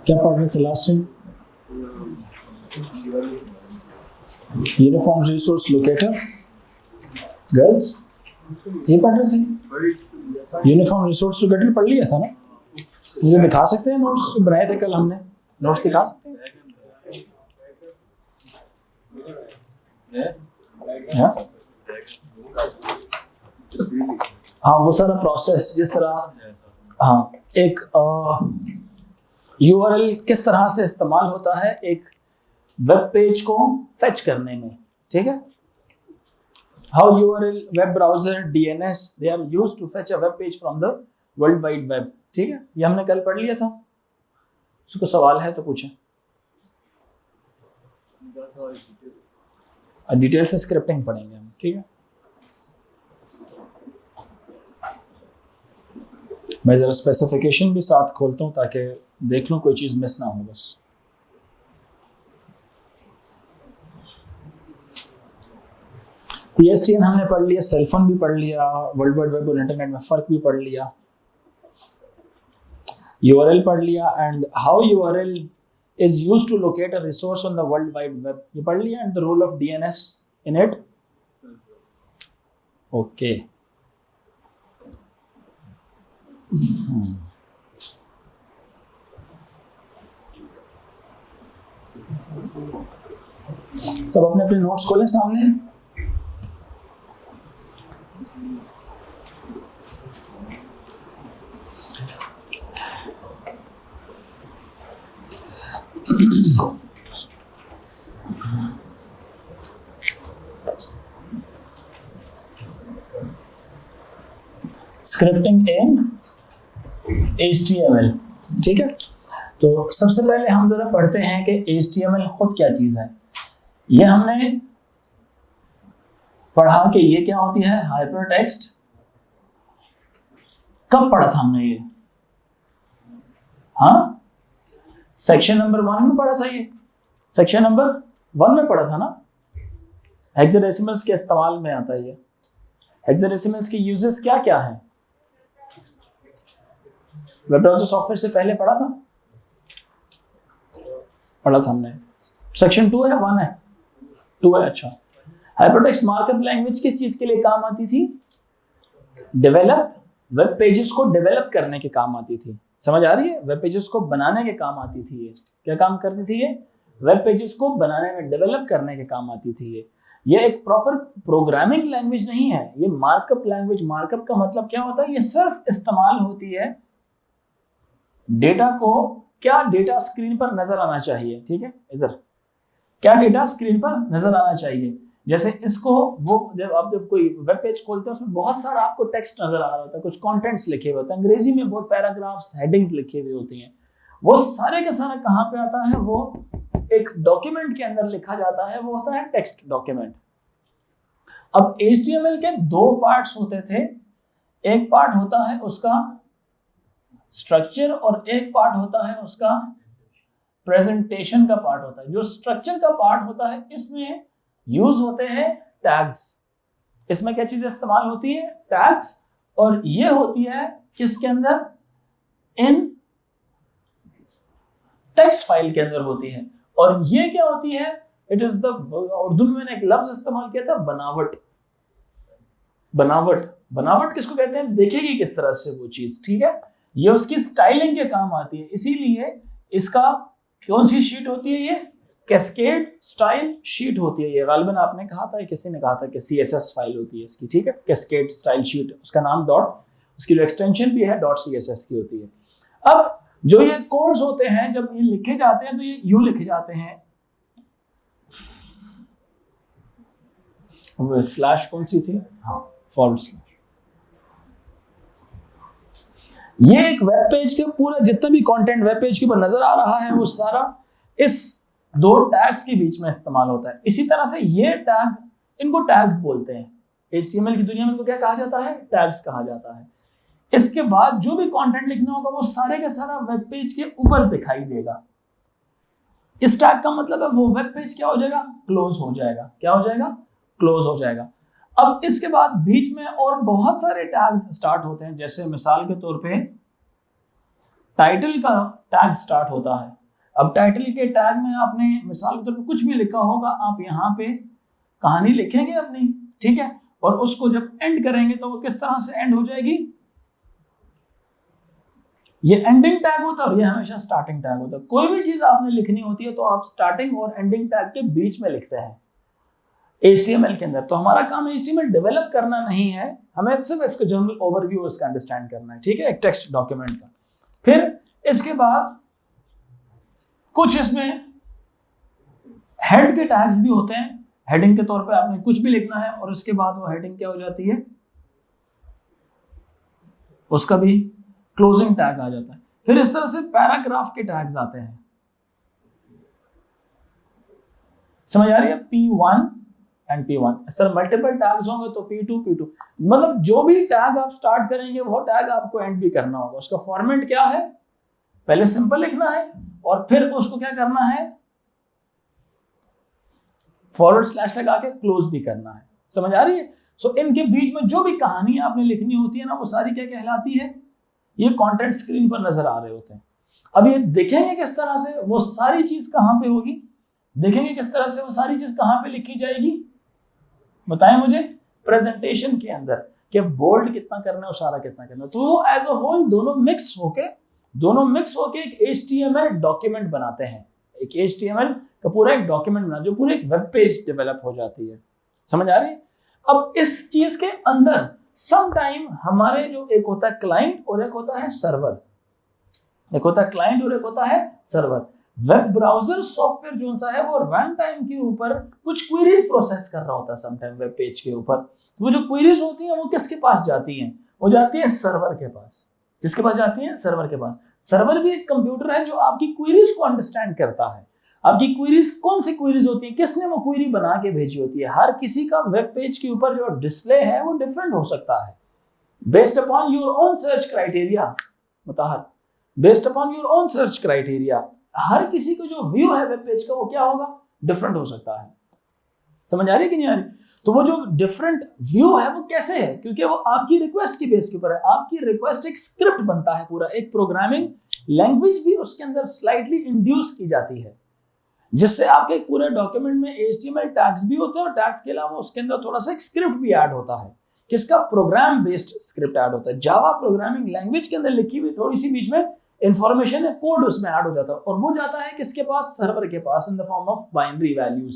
क्या पढ़ रहे थे last time? Uniform resource locator. Girls ये पढ़ रहे थे? यूनिफॉर्म रिसोर्स लोकेटर पढ़ लिया था ना? मुझे दिखा सकते हैं नोट्स बनाए थे कल हमने? नोट्स दिखा सकते हैं? हाँ वो सारा प्रोसेस जिस तरह, हाँ एक यूआरएल किस तरह से इस्तेमाल होता है एक वेब पेज को फेच करने में, ठीक है? How URL, web browser, DNS they are used to fetch a web page from the World Wide Web, ठीक है? ये हमने कल पढ़ लिया था। उसको सवाल है तो पूछें। डिटेल से स्क्रिप्टिंग पढ़ेंगे हम, ठीक है? मैं ज़रा स्पेसिफिकेशन भी साथ खोलता हूँ ताकि देख लूँ कोई चीज़ मिस ना हो बस। PSTN हमने पढ़ लिया, सेलफोन भी पढ़ लिया, वर्ल्ड वाइड वेब और इंटरनेट में फ़र्क भी पढ़ लिया, URL पढ़ लिया, and how URL is used to locate a resource on the world wide web ये पढ़ लिया, and the role of DNS in it. Okay. सब अपने अपने नोट्स खोलें सामने। स्क्रिप्टिंग इन HTML, ठीक है? तो सबसे पहले हम जरा पढ़ते हैं कि HTML खुद क्या चीज़ है। ये हमने पढ़ा कि ये क्या होती है, हाइपरटेक्स्ट। कब पढ़ा था हमने ये? हाँ, सेक्शन नंबर 1 में पढ़ा था ये। सेक्शन नंबर 1 में पढ़ा था ना? हेक्साडेसिमल्स के इस्तेमाल में आता है ये। हेक्साडेसिमल्स के यूजेस क्या क्या हैं? वेब ब्राउज़र सॉफ्टवेयर से पहले पढ़ा था हमने। सेक्शन 2 है 1 है? 2 है, अच्छा। हाइपरटेक्स्ट मार्कअप लैंग्वेज किस चीज के लिए काम आती थी? डेवलप, वेब पेजेस को डेवलप करने के काम आती थी। समझ आ रही है? वेब पेजेस को बनाने के काम आती थी ये। क्या काम करती थी ये? वेब पेजेस को बनाने में, डेवलप करने के काम आती थी ये एक प्रॉपर प्रोग्रामिंग लैंग्वेज नहीं है, ये मार्कअप लैंग्वेज। मार्कअप का मतलब क्या होता है? ये सिर्फ इस्तेमाल होती है डेटा को, क्या डेटा स्क्रीन पर नजर आना चाहिए, ठीक है? इधर क्या डेटा स्क्रीन पर नजर आना चाहिए। जैसे इसको वो जब कोई वेब पेज खोलते हैं उसमें बहुत सारा आपको टेक्स्ट नजर आ रहा होता है, कुछ कंटेंट्स लिखे हुए होते हैं, अंग्रेजी में बहुत पैराग्राफ्स, हेडिंग्स लिखे हुए होती हैं। वो सारे का सारा कहाँ पे आता है? वो एक डॉक्यूमेंट के अंदर लिखा जाता है, वो होता है टेक्स्ट डॉक्यूमेंट। अब HTML के 2 पार्ट्स होते थे। एक पार्ट होता है उसका स्ट्रक्चर और एक पार्ट होता है उसका प्रेजेंटेशन का पार्ट होता है। जो स्ट्रक्चर का पार्ट होता है इसमें यूज होते हैं टैग्स। इसमें क्या चीजें इस्तेमाल होती है? टैग्स। और ये होती है किसके अंदर? इन टेक्स्ट फाइल के अंदर होती है। और ये क्या होती है? इट इज द, उर्दू में मैंने एक लफ्ज इस्तेमाल किया था, बनावट। बनावट, बनावट किसको कहते हैं? देखेगी किस तरह से वो चीज, ठीक है? ये उसकी स्टाइलिंग के काम आती है। इसीलिए इसका कौन सी शीट होती है? ये कैस्केड स्टाइल शीट होती है। ये गालिबन आपने कहा था, किसी ने कहा था कि CSS फाइल होती है इसकी, ठीक है? कैस्केड स्टाइल शीट, उसका नाम डॉट, उसकी जो एक्सटेंशन भी है .css की होती है। अब जो ये कोड्स होते हैं जब ये लिखे जाते हैं तो ये यूं लिखे जाते हैं। वो स्लैश कौन सी थी? हाँ, फॉरवर्ड स्लैश। ये एक वेब पेज के पूरा जितना भी कंटेंट वेब पेज के ऊपर नजर आ रहा है वो सारा इस 2 टैग्स के बीच में इस्तेमाल होता है। इसी तरह से ये टैग, इनको टैग्स बोलते हैं। HTML की दुनिया में इनको क्या कहा जाता है? टैग्स कहा जाता है। इसके बाद जो भी कंटेंट लिखना होगा वो सारे का सारा वेब पेज के ऊपर दिखाई देगा। इस टैग का मतलब है वो वेब पेज क्या हो जाएगा? क्लोज हो जाएगा। क्या हो जाएगा? क्लोज हो जाएगा। अब इसके बाद बीच में और बहुत सारे टैग्स स्टार्ट होते हैं। जैसे मिसाल के तौर पे टाइटल का टैग स्टार्ट होता है। अब टाइटल के टैग में आपने मिसाल के तौर पर कुछ भी लिखा होगा, आप यहाँ पे कहानी लिखेंगे अपनी, ठीक है, और उसको जब एंड करेंगे तो वो किस तरह से एंड हो जाएगी, ये एंडिंग टैग होता है और ये हमेशा स्टार्टिंग टैग होता है। कोई भी चीज आपने लिखनी होती है तो आप स्टार्टिंग और एंडिंग टैग के बीच में लिखते हैं HTML के अंदर। तो हमारा काम HTML डेवलप करना नहीं है, हमें सिर्फ इसका जनरल ओवरव्यू इसका अंडरस्टैंड करना है, ठीक है, एक टेक्स्ट डॉक्यूमेंट का। फिर इसके बाद कुछ इसमें हेड के टैग्स भी होते हैं। हेडिंग के तौर पे आपने कुछ भी लिखना है और उसके बाद वो हेडिंग क्या हो जाती है, उसका भी क्लोजिंग टैग आ जाता है। फिर इस तरह से पैराग्राफ के टैग्स आते हैं, समझ आ रही है, P1 and P1। Sir multiple tags होंगे तो P2 P2, मतलब जो भी टैग आप स्टार्ट करेंगे वो टैग आपको एंड भी करना होगा। उसका फॉर्मेट क्या है, पहले सिंपल लिखना है और फिर उसको क्या करना है, फॉरवर्ड स्लैश लगा के क्लोज भी करना है, समझ आ रही है। सो इनके बीच में जो भी कहानी आपने लिखनी होती है ना, वो सारी क्या कहलाती है, ये कंटेंट स्क्रीन पर नजर आ रहे होते हैं। अब ये देखेंगे किस तरह से वो सारी चीज कहां पे होगी, देखेंगे किस तरह से वो सारी चीज कहां पे लिखी जाएगी, बताएं मुझे, प्रेजेंटेशन के अंदर कि बोल्ड कितना करना है, उशारा कितना करना है। तो वो एज अ होल दोनों मिक्स होके एक HTML डॉक्यूमेंट बनाते हैं, एक HTML का पूरा एक डॉक्यूमेंट बना, जो पूरे एक वेब पेज डेवलप हो जाती है, समझ आ रही है। अब इस चीज के अंदर सम टाइम हमारे जो एक होता है क्लाइंट और एक होता है सर्वर, एक होता है क्लाइंट और एक होता है सर्वर। वेब ब्राउजर सॉफ्टवेयर जो सा है वो रन टाइम के ऊपर कुछ क्वेरीज प्रोसेस कर रहा होता है सम टाइम वेब पेज के ऊपर। तो वो जो क्वेरीज होती हैं वो किसके पास जाती हैं, वो जाती है सर्वर के पास। किसके पास जाती है, सर्वर के पास। सर्वर भी एक कंप्यूटर है जो आपकी क्वेरीज को अंडरस्टैंड करता है। आपकी क्वेरीज कौन सी क्वेरीज होती है, किसने वो क्वेरी बना के भेजी होती है। हर किसी का वेब पेज के ऊपर जो डिस्प्ले है वो डिफरेंट हो सकता है, based upon your own search criteria, Mutahar, based upon your own search criteria. हर किसी का जो व्यू है वेब पेज का वो क्या होगा, डिफरेंट हो सकता है, समझ आ रही है कि नहीं आ रही। तो वो जो डिफरेंट व्यू है वो कैसे है, क्योंकि वो आपकी रिक्वेस्ट की बेस के ऊपर है। आपकी रिक्वेस्ट एक स्क्रिप्ट बनता है, पूरा एक प्रोग्रामिंग लैंग्वेज भी उसके अंदर स्लाइटली इंड्यूस की जाती है, जिससे आपके पूरे डॉक्यूमेंट में HTML टैग्स भी होते हैं और टैग्स के अलावा उसके अंदर थोड़ा सा एक स्क्रिप्ट भी ऐड होता है। किसका, प्रोग्राम बेस्ड स्क्रिप्ट ऐड होता है। जावा प्रोग्रामिंग लैंग्वेज के अंदर लिखी हुई थोड़ी सी बीच में इंफॉर्मेशन है, कोड उसमें ऐड हो जाता है और वो जाता है किसके पास, सर्वर के पास, in the form of binary values.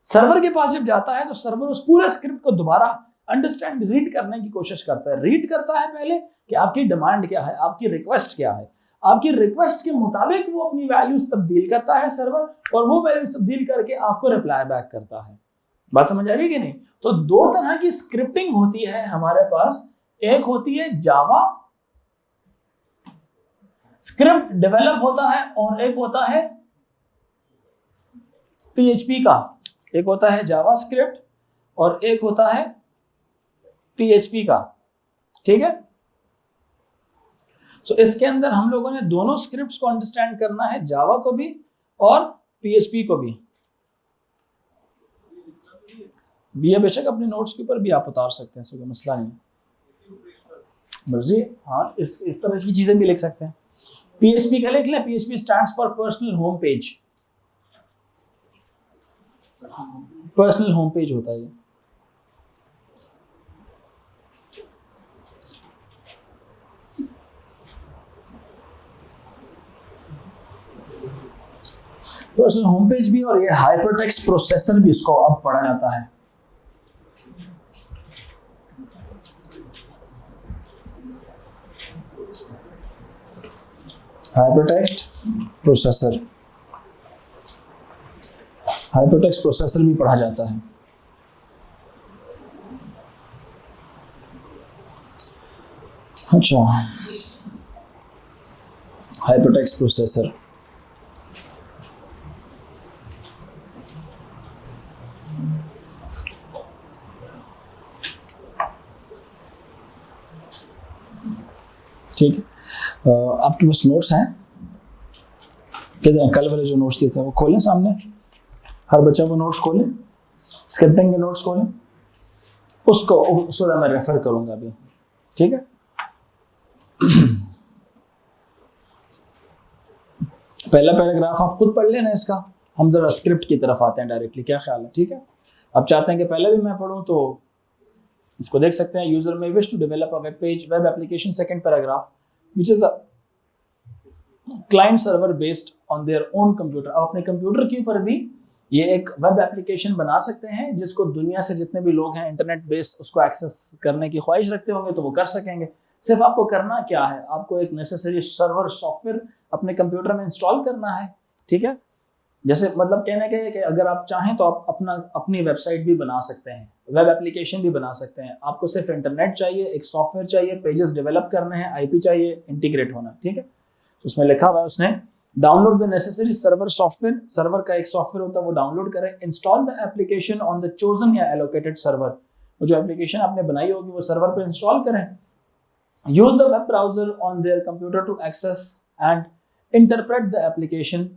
Server के पास जब जाता है तो सर्वर उस पूरे स्क्रिप्ट को दोबारा अंडरस्टैंड, रीड करने की कोशिश करता है। रीड करता है पहले कि आपकी डिमांड क्या है, आपकी रिक्वेस्ट क्या है। आपकी रिक्वेस्ट के मुताबिक वो अपनी वैल्यूज तब्दील करता है सर्वर, और वो वैल्यूज तब्दील करके आपको रिप्लाई बैक करता है। बात समझ आ रही है कि नहीं। तो दो तरह की स्क्रिप्टिंग होती है हमारे पास, एक होती है जावा स्क्रिप्ट डेवलप होता है और एक होता है PHP का। एक होता है जावा स्क्रिप्ट और एक होता है PHP का, ठीक है। सो इसके अंदर हम लोगों ने दोनों स्क्रिप्ट्स को अंडरस्टैंड करना है, जावा को भी और PHP को भी। ये बेशक अपने नोट्स के ऊपर भी आप उतार सकते हैं, कोई मसला नहीं, मर्जी। हाँ, इस तरह की चीजें भी लिख सकते हैं। PHP का लिख लें, PHP stands for personal home page. Personal home page होता है ये। पर्सनल होम पेज भी, और ये हाइपरटेक्स्ट प्रोसेसर भी इसको अब पढ़ा जाता है। हाइपरटेक्स्ट प्रोसेसर, हाइपरटेक्स्ट प्रोसेसर भी पढ़ा जाता है। अच्छा, हाइपरटेक्स्ट प्रोसेसर, ठीक है। आपके पास नोट्स हैं, कितने कल वाले जो नोट्स दिए थे वो खोलें सामने, हर बच्चा वो नोट्स खोले, स्क्रिप्टिंग के नोट्स खोलें, उसको मैं रेफर करूंगा अभी, ठीक है। पहला पैराग्राफ आप खुद पढ़ लेना इसका, हम जरा स्क्रिप्ट की तरफ आते हैं डायरेक्टली, क्या ख्याल है? ठीक है, अब चाहते हैं कि पहले भी मैं पढ़ूं तो इसको देख सकते हैं। User may wish to develop a web page web application, second paragraph, which is a client server based on their own computer. आप अपने कंप्यूटर के ऊपर भी ये एक वेब एप्लीकेशन बना सकते हैं जिसको दुनिया से जितने भी लोग हैं इंटरनेट बेस्ड उसको एक्सेस करने की ख्वाहिश रखते होंगे तो वो कर सकेंगे। सिर्फ आपको करना क्या है, आपको एक नेसेसरी सर्वर सॉफ्टवेयर अपने कंप्यूटर में इंस्टॉल करना है। ठीक है, जैसे मतलब कहने के कि अगर आप चाहें तो आप अपनी वेबसाइट भी बना सकते हैं, वेब एप्लीकेशन भी बना सकते हैं। आपको सिर्फ इंटरनेट चाहिए, एक सॉफ्टवेयर चाहिए, पेजेस डेवलप करने हैं, आईपी चाहिए, इंटीग्रेट होना। ठीक है, तो उसमें लिखा हुआ है उसने download the necessary server software, server का एक सॉफ्टवेयर होता है वो डाउनलोड करें। Install the application on the chosen या एलोकेटेड सर्वर, वो जो एप्लीकेशन आपने बनाई होगी वो सर्वर पर इंस्टॉल करें। Use the web browser on their computer to access and interpret the application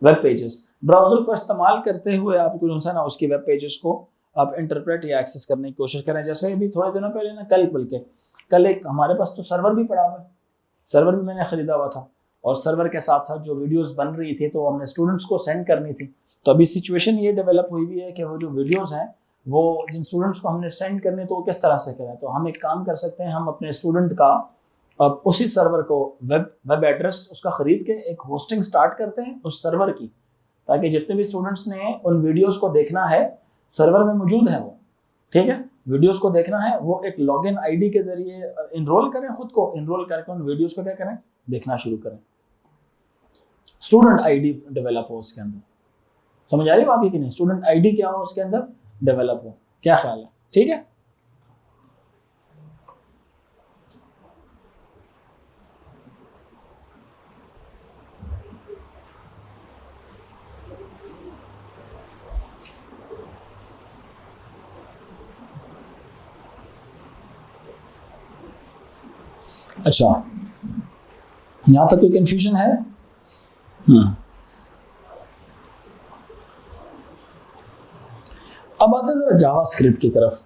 web pages. Browser को इस्तेमाल करते हुए आपको जो है ना उसकी वेब पेजेस को आप इंटरप्रेट या एक्सेस करने की कोशिश करें। जैसे अभी थोड़े दिनों पहले ना कल एक हमारे पास तो सर्वर भी पड़ा हुआ है, सर्वर भी मैंने ख़रीदा हुआ था और सर्वर के साथ साथ जो वीडियोस बन रही थी तो हमने स्टूडेंट्स को सेंड करनी थी। तो अभी सिचुएशन ये डेवलप हुई हुई है कि वो जो वीडियोस हैं वो जिन स्टूडेंट्स को हमने सेंड करने तो वो किस तरह से करें। तो हम एक काम कर सकते हैं, हम अपने स्टूडेंट का उसी सर्वर को वेब एड्रेस उसका ख़रीद के एक होस्टिंग स्टार्ट करते हैं उस सर्वर की, ताकि जितने भी स्टूडेंट्स ने उन वीडियोस को देखना है सर्वर में मौजूद है वो, ठीक है, वीडियोस को देखना है वो एक लॉगिन आईडी के जरिए इनरोल करें, खुद को इनरोल करके उन वीडियोस को क्या करें, देखना शुरू करें। स्टूडेंट आईडी डेवलप हो उसके अंदर, समझ आ रही बात है कि नहीं? स्टूडेंट आईडी क्या हो उसके अंदर डेवलप हो, क्या ख्याल है? ठीक है, अच्छा यहां तक कोई कंफ्यूजन है? अब आते हैं जरा जावास्क्रिप्ट की तरफ।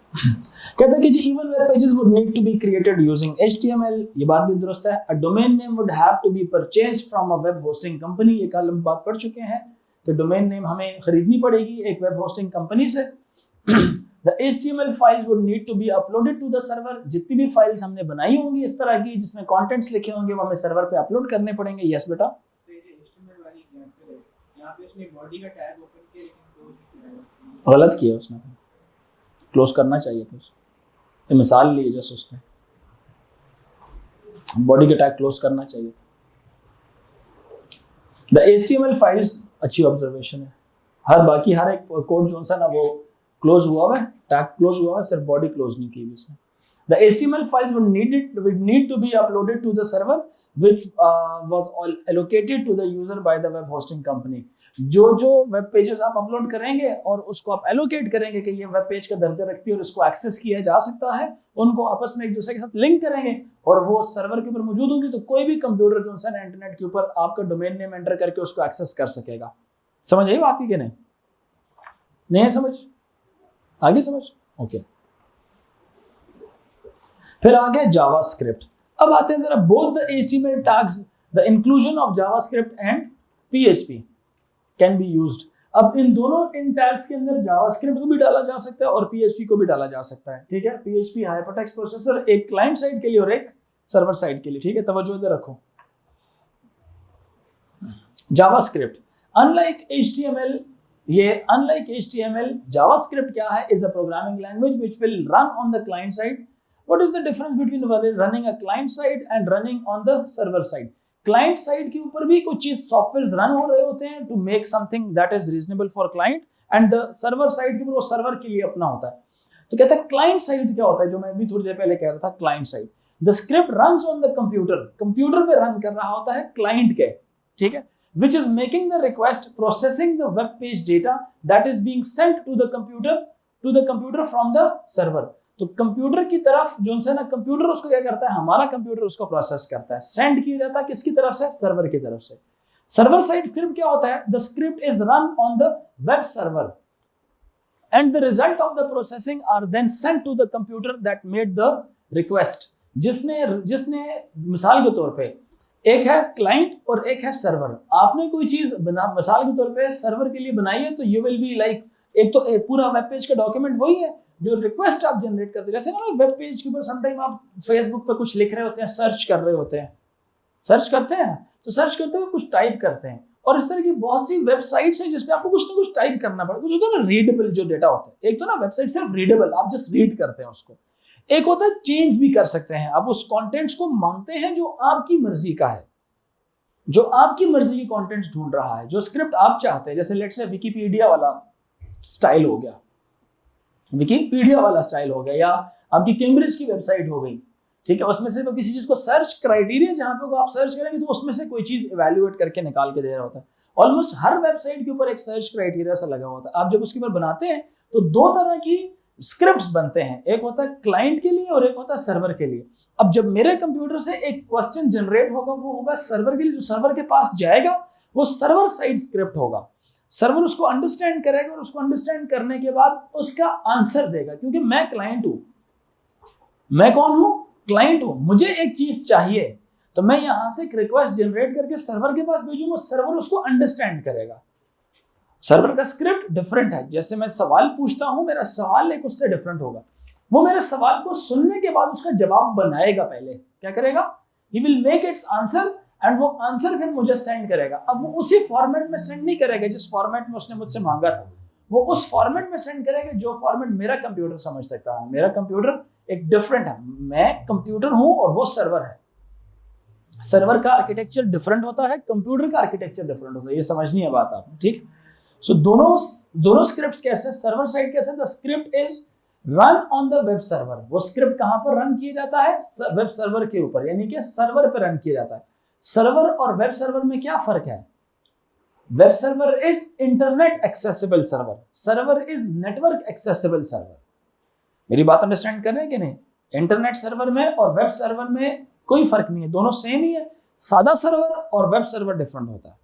कहता है कि जी even web pages would need to be created using HTML, ये बात भी दुरुस्त है। A domain name would have to be purchased from a web hosting company, ये कल हम बात पढ़ चुके हैं। तो डोमेन नेम हमें खरीदनी पड़ेगी एक वेब होस्टिंग कंपनी से। The HTML files would need to be uploaded to the server, जितनी भी फाइल्स हमने बनाई होंगी इस तरह की जिसमें कंटेंट्स लिखे होंगे वो हमें सर्वर पे अपलोड करने पड़ेंगे। यस बेटा, तो ये HTML वाली एग्जांपल है, यहां पे उसने बॉडी का टैग ओपन किया लेकिन क्लोज नहीं किया, गलत किया उसने, क्लोज करना चाहिए था उसको। ये मिसाल ली जैसे उसने बॉडी का टैग क्लोज करना चाहिए था। The HTML फाइल्स, अच्छी ऑब्जर्वेशन है, हर एक कोड जो सा ना वो क्लोज हुआ है, टैग क्लोज हुआ है, सिर्फ बॉडी क्लोज नहीं की हुई इसने। The HTML files would need to be uploaded to the server which was allocated to the user by the web hosting company। जो वेब पेजेस आप अपलोड करेंगे और उसको आप एलोकेट करेंगे कि ये वेब पेज का दर्जा रखती है और इसको एक्सेस किया जा सकता है, उनको आपस में एक दूसरे के साथ लिंक करेंगे और वो सर्वर के ऊपर मौजूद होंगी, तो कोई भी कंप्यूटर जो है ना इंटरनेट के ऊपर आपका डोमेन नेम एंटर करके उसको एक्सेस कर सकेगा। समझ आई बात ही कि नहीं? नहीं है समझ? आगे समझ? ओके। फिर आगे जावास्क्रिप्ट। अब आते हैं जरा both the HTML tags, the inclusion of JavaScript and PHP can be used. अब इन दोनों इन टैग्स के अंदर जावास्क्रिप्ट को भी डाला जा सकता है और PHP को भी डाला जा सकता है। ठीक है, PHP हाइपरटेक्स्ट प्रोसेसर एक क्लाइंट साइड के लिए और एक सर्वर साइड के लिए। ठीक है, तवज्जो इधर रखो। जावास्क्रिप्ट अनलाइक HTML, JavaScript क्या है? Is a programming language which will run on the client side. What is the difference between running a client side and running on the server side? Client side के ऊपर भी कुछ चीज software run हो रहे होते हैं to make something that is reasonable for client, and the server side के ऊपर वो सर्वर के लिए अपना होता है। तो कहता है क्लाइंट साइड क्या होता है, जो मैं भी थोड़ी देर पहले कह रहा था, client side the script runs on the computer पे रन कर रहा होता है क्लाइंट के, ठीक है, which is making the request, processing the web page data that is being sent to the computer from the server। तो कंप्यूटर की तरफ जो है ना, कंप्यूटर उसको क्या करता है, हमारा कंप्यूटर उसको प्रोसेस करता है, सेंड किया जाता है किसकी तरफ से? सर्वर की तरफ से। सर्वर साइड स्क्रिप्ट क्या होता है? The script is run on the web server and the result of the processing are then sent to the computer that made the request. जिसने मिसाल के तौर पे एक है क्लाइंट और एक है सर्वर। आपने कोई चीज बना, मिसाल के तौर पे सर्वर के लिए बनाई है, तो यू विल बी लाइक, एक तो एक पूरा वेब पेज का डॉक्यूमेंट वही है जो रिक्वेस्ट आप जनरेट करते हैं। जैसे ना वेब पेज के ऊपर समटाइम आप फेसबुक पे कुछ लिख रहे होते हैं, सर्च कर रहे होते हैं, सर्च करते हैं ना, तो सर्च करते हुए कुछ टाइप करते हैं, और इस तरह की बहुत सी वेबसाइट्स हैं जिसपे आपको कुछ ना कुछ टाइप करना पड़ता है। कुछ होता है ना रीडेबल जो डेटा होता है, एक तो ना वेबसाइट सिर्फ रीडेबल, आप जस्ट रीड करते हैं उसको, एक होता है चेंज भी कर सकते हैं, आप उस कंटेंट्स को मांगते हैं जो आपकी मर्जी का है, जो आपकी मर्जी की कंटेंट्स ढूंढ रहा है, जो स्क्रिप्ट आप चाहते हैं। जैसे लेट्स से विकिपीडिया वाला स्टाइल हो गया, विकिपीडिया वाला स्टाइल हो गया, या आपकी कैम्ब्रिज की वेबसाइट हो गई, ठीक है, उसमें से वो किसी चीज को सर्च क्राइटेरिया जहां पे आप सर्च करेंगे तो उसमें से कोई चीज इवैल्यूएट करके निकाल के दे रहा होता है। ऑलमोस्ट हर वेबसाइट के ऊपर एक सर्च क्राइटेरिया सा लगा होता है। आप जब उसके ऊपर बनाते हैं तो दो तरह की स्क्रिप्ट्स बनते हैं, एक होता है क्लाइंट के लिए और एक होता है सर्वर के लिए। अब जब मेरे कंप्यूटर से एक क्वेश्चन जनरेट होगा, वो होगा सर्वर के लिए, जो सर्वर के पास जाएगा वो सर्वर साइड स्क्रिप्ट होगा। सर्वर उसको अंडरस्टैंड करेगा और उसको अंडरस्टैंड करने के बाद उसका आंसर देगा, क्योंकि मैं क्लाइंट हूं। मैं कौन हूं? क्लाइंट हूं। मुझे एक चीज चाहिए तो मैं यहां से एक रिक्वेस्ट जनरेट करके सर्वर के पास भेजूंगा, सर्वर उसको अंडरस्टैंड करेगा। सर्वर का स्क्रिप्ट डिफरेंट है। जैसे मैं सवाल पूछता हूं, मेरा सवाल एक उससे डिफरेंट होगा। वो मेरे सवाल को सुनने के बाद उसका जवाब बनाएगा। पहले क्या करेगा? He will make it's answer and वो आंसर फिर मुझे सेंड करेगा। अब वो उसी फॉर्मेट में सेंड नहीं करेगा जिस फॉर्मेट में उसने मुझसे मांगा था, वो उस फॉर्मेट में सेंड करेगा जो फॉर्मेट मेरा कंप्यूटर समझ सकता है। मेरा कंप्यूटर एक डिफरेंट है, मैं कंप्यूटर हूं और वो सर्वर है। सर्वर का आर्किटेक्चर डिफरेंट होता है, कंप्यूटर का आर्किटेक्चर डिफरेंट होता है। ये समझनी है बात आपने, ठीक। सो दोनों स्क्रिप्ट्स कैसे, सर्वर साइड कैसे, the script is run on the web server. वो स्क्रिप्ट कहां पर रन किया जाता है? वेब सर्वर के ऊपर, यानी कि सर्वर पर रन किया जाता है। सर्वर और वेब सर्वर में क्या फर्क है? Web server is internet accessible server, server is network accessible server. मेरी बात अंडरस्टैंड कर रहे हैं कि नहीं? इंटरनेट सर्वर में और वेब सर्वर में कोई फर्क नहीं है, दोनों सेम ही है। सादा सर्वर और वेब सर्वर डिफरेंट होता है,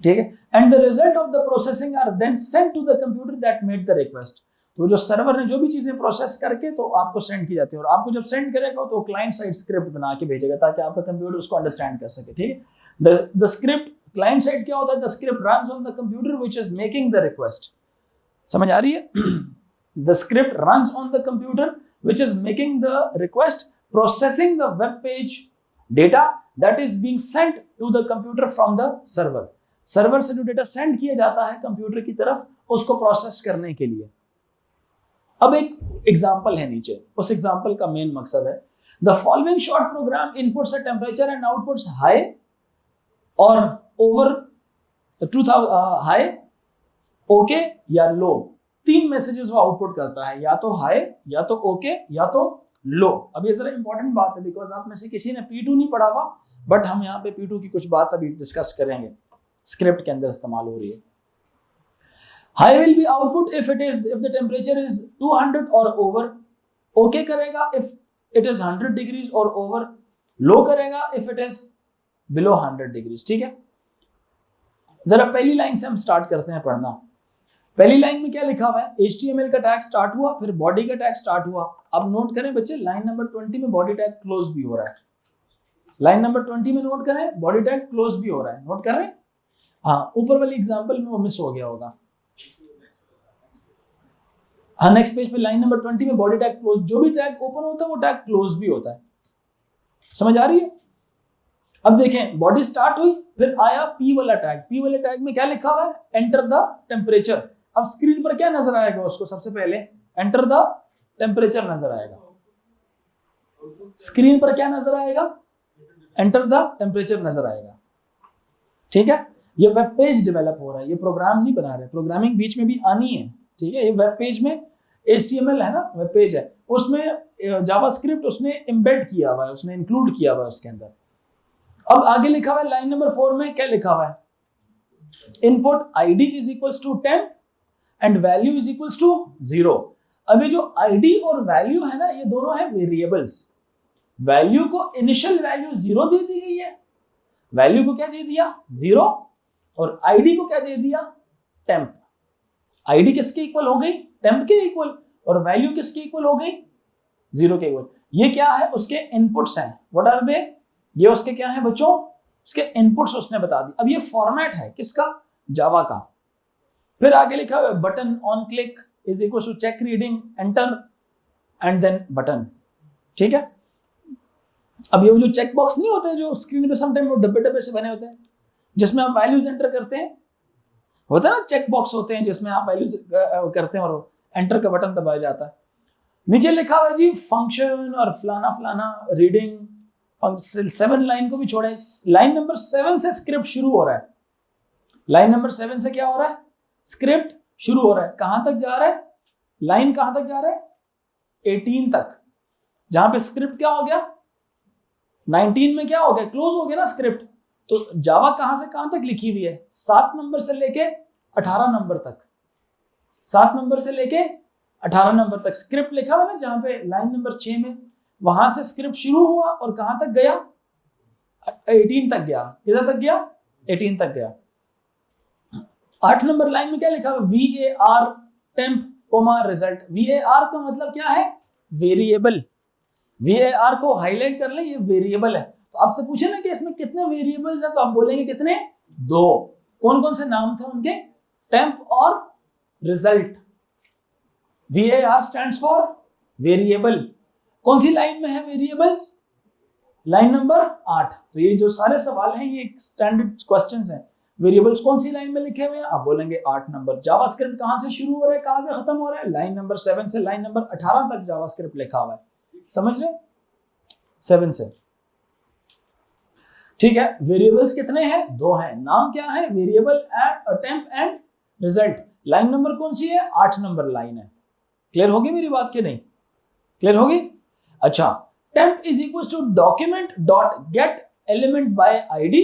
ठीक है। And the result of the processing are then sent to the computer that made the request. तो जो सर्वर ने जो भी चीजें प्रोसेस करके तो आपको सेंड की जाती है, और आपको जब सेंड करेगा तो क्लाइंट साइड स्क्रिप्ट बना के भेजेगा ताकि आपका कंप्यूटर उसको अंडरस्टैंड कर सके, ठीक है। द स्क्रिप्ट क्लाइंट साइड क्या होता है? The script runs on the computer which is making the request. समझ आ रही है? The script runs on the computer which is making the request, processing the web page data that is being sent to the computer from the server. Server से जो data send किया जाता है computer की तरफ, उसको प्रोसेस करने के लिए। अब एक एग्जांपल है नीचे, उस एग्जांपल का मेन मकसद है the following short program inputs a temperature and outputs high और ओवर 2000 हाई, ओके या लो। तीन मैसेजेस वो आउटपुट करता है, या तो हाई, या तो ओके, या तो लो। अब ये जरा इंपॉर्टेंट बात है बिकॉज आप में से किसी ने P2 नहीं पढ़ा हुआ, बट हम यहाँ पे P2 की कुछ बात अभी डिस्कस करेंगे, स्क्रिप्ट के अंदर इस्तेमाल हो रही है। High will be output if the temperature is 200 और ओवर, ओके करेगा इफ इट इज 100 डिग्रीज और ओवर, लो करेगा if it is below 100 degrees, ठीक है। जरा पहली लाइन से हम स्टार्ट करते हैं पढ़ना। पहली लाइन में क्या लिखा हुआ है? HTML का टैग स्टार्ट हुआ, फिर बॉडी का टैग स्टार्ट हुआ। अब नोट करें बच्चे, लाइन नंबर 20 में बॉडी टैग क्लोज भी हो रहा है। लाइन नंबर 20 में नोट करें, बॉडी टैग क्लोज भी हो रहा है। नोट कर रहे हैं? हाँ, ऊपर वाली एग्जांपल में वो मिस हो गया होगा। हाँ, नेक्स्ट पेज पे लाइन नंबर 20 में बॉडी टैग क्लोज, जो भी टैग ओपन होता है वो टैग क्लोज भी होता है। समझ आ रही है? अब देखें, बॉडी स्टार्ट हुई, फिर आया P वाला टैग। P वाले टैग में क्या लिखा हुआ है? Enter the temperature. अब स्क्रीन पर क्या नजर आएगा उसको? सबसे पहले एंटर द टेम्परेचर नजर आएगा। स्क्रीन पर क्या नजर आएगा? एंटर द टेम्परेचर नजर आएगा, ठीक है। ये वेब पेज डेवलप हो रहा है, ये प्रोग्राम नहीं बना रहे, प्रोग्रामिंग बीच में भी आनी है, ठीक है। ये वेब पेज में HTML है ना, वेब पेज है, उसमें जावास्क्रिप्ट उसने एम्बेड किया हुआ है, उसने इंक्लूड किया हुआ है उसके अंदर। अब आगे लिखा हुआ है लाइन नंबर 4 में, क्या लिखा हुआ है? Input ID is equals to temp and value is equals to 0। अभी जो ID और वैल्यू है ना, ये दोनों है वेरिएबल्स। वैल्यू को इनिशियल वैल्यू 0 दे दी गई है, वैल्यू को क्या दे दिया? 0, और ID को क्या दे दिया? temp। ID किसके इक्वल हो गई? temp के इक्वल, और वैल्यू किसके इक्वल हो गई? 0 के इक्वल। ये क्या है? उसके इनपुट्स हैं। What are they? ये उसके क्या है बच्चों, उसके इनपुट्स उसने बता दी। अब ये फॉर्मेट है किसका, जावा का। फिर आगे लिखा हुआ है button on click is equal to check reading enter and then button, ठीक है। अब ये जो चेक बॉक्स नहीं होते जो स्क्रीन पे समटाइम वो डब्बे डब्बे से बने होते हैं जिसमें आप वैल्यूज एंटर करते हैं, होता है ना चेक बॉक्स होते हैं जिसमें आप वैल्यूज करते हैं और एंटर का बटन दबाया जाता है। नीचे लिखा हुआ है जी फंक्शन और फलाना फलाना रीडिंग 7 लाइन को भी छोड़े, लाइन नंबर 7 से स्क्रिप्ट शुरू हो रहा है। लाइन नंबर 7 से क्या हो रहा है, स्क्रिप्ट शुरू हो रहा है। कहां तक जा रहा है, लाइन कहां तक जा रहा है, 18 तक। जहां पे स्क्रिप्ट क्या हो गया, 19 में क्या हो गया, क्लोज हो गया ना स्क्रिप्ट। तो जावा कहां से कहां तक लिखी हुई है, 7 नंबर से लेके 18 नंबर तक, 7 नंबर से लेके 18 नंबर तक स्क्रिप्ट लिखा हुआ है ना। जहां पे लाइन नंबर 6 में वहां से स्क्रिप्ट शुरू हुआ और कहां तक गया, 18 तक गया। किधर तक गया, 18 तक गया। 8 नंबर लाइन में क्या लिखा हुआ, VAR temp comma result. VAR का मतलब क्या है, वेरिएबल। VAR को हाईलाइट कर ले, ये वेरिएबल है। तो आपसे पूछे ना कि इसमें कितने वेरिएबल्स हैं, तो आप बोलेंगे कितने, 2। कौन कौन से नाम थे उनके, टेम्प और result. VAR stands for variable. कौन सी लाइन में है वेरिएबल्स, लाइन नंबर 8। तो ये जो सारे सवाल हैं ये स्टैंडर्ड क्वेश्चंस हैं। वेरिएबल्स कौन सी लाइन में लिखे हुए हैं, आप बोलेंगे 8 नंबर। जावास्क्रिप्ट कहां से शुरू हो रहा है, कहां से खत्म हो रहा है, लाइन नंबर 7 से लाइन नंबर 18 तक जावास्क्रिप्ट लिखा हुआ है। समझ रहे, 7 से, ठीक है। वेरिएबल्स कितने हैं, 2 हैं। नाम क्या है, variable temp and result. Line number कौन सी है, 8 नंबर लाइन है। क्लियर होगी मेरी बात कि नहीं, क्लियर होगी। अच्छा, temp is equal to document dot get element by ID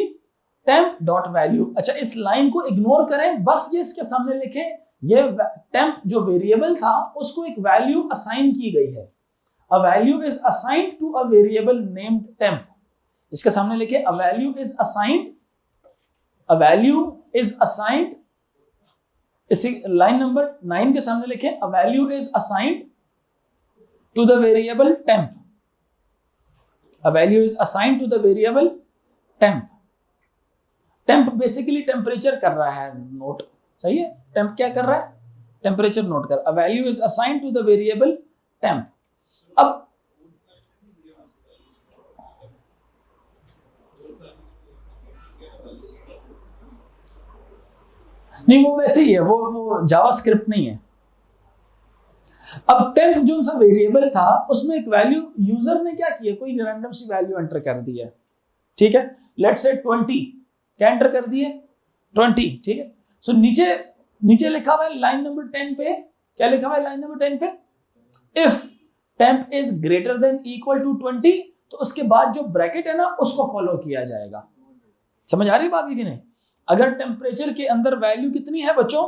temp dot value. अच्छा, इस लाइन को इग्नोर करें, बस ये इसके सामने लिखें, ये टेम्प जो वेरिएबल था उसको एक वैल्यू असाइन की गई है। A value is assigned to a variable named temp. इसके सामने लिखे a value is assigned, a value is assigned। इसी लाइन नंबर 9 के सामने लिखे a value is assigned to the variable temp। a value is assigned to the variable temp। temp basically temperature कर रहा है नोट, सही है। temp क्या कर रहा है, टेम्परेचर नोट कर। a value is assigned to the variable temp। अब नहीं, वो वैसे ही है, वो जावास्क्रिप्ट नहीं है। अब टेम्प जो सा वेरिएबल था उसमें एक वैल्यू यूजर ने क्या किया, कोई रैंडम सी वैल्यू एंटर कर दी है, ठीक है। लेट्स से 20, क्या एंटर कर दिए, 20, ठीक है। सो नीचे लिखा हुआ है लाइन नंबर 10 पे, क्या लिखा हुआ है लाइन नंबर 10 पे, if temp is greater than equal to 20, तो उसके बाद जो ब्रैकेट है ना उसको फॉलो किया जाएगा। समझ आ रही बात है कि नहीं। अगर टेम्परेचर के अंदर वैल्यू कितनी है बच्चों,